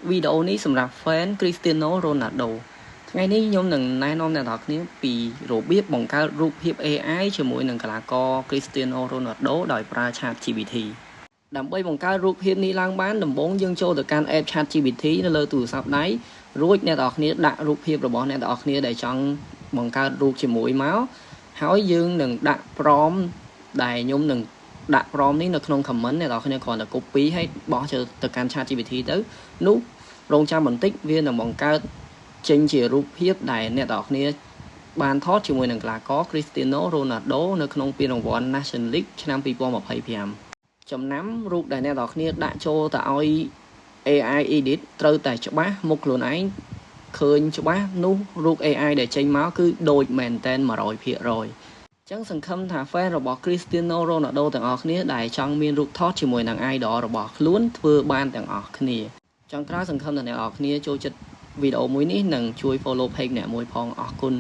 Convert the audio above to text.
video níសម្រាប់ fan Cristiano Ronaldo ថ្ងៃនេះខ្ញុំនឹងណែនាំអ្នកនរគ្នាពីរបៀបបង្កើតរូបភាព AI ជាមួយនឹងកីឡាករ Cristiano Ronaldo ដោយប្រើ ChatGPT ដើម្បីបង្កើតរូបភាពនេះឡើងបានដំបូងយើងចូលទៅកាន់ app ChatGPT នៅលើទូរស័ព្ទដៃរួចអ្នកនរគ្នាដាក់រូបភាពរបស់អ្នកនរគ្នាដែលចង់បង្កើតរូបជាមួយមកហើយយើងនឹងដាក់ prompt ដែលខ្ញុំនឹងដាក់ prompt នេះនៅក្នុង comment អ្នកនរគ្នាគ្រាន់តែ copy ហើយបោះទៅកាន់ ChatGPT ទៅនោះរងចាំបន្តិចវានឹងបង្កើតចេញជារូបភាពដែលអ្នកនរគ្នាបានថតជាមួយនឹងកីឡាករ Cristiano Ronaldo នៅក្នុងពានរង្វាន់ National League ឆ្នាំ2025ចំណាំរូបដែលអ្នកនរគ្នាដាក់ចូលទៅឲ្យ AI edit ត្រូវតែច្បាស់មុខខ្លួនឯងឃើញច្បាស់នោះរូប AI ដែលចេញមកគឺដូចមែនតែន 100%ចឹងសង្ឃឹមថា fan របស់ Cristiano Ronaldo ទាំងអស់គ្នាដែលចង់មានរូបថតជាមួយនឹង idol របស់ខ្លួនធ្វើបានទាំងអស់គ្នាចុងក្រោយសង្ឃឹមថាអ្នកនរគ្នាចូលចិត្តវីដេអូមួយនេះនិងជួយ follow page អ្នកមួយផងអរគុណ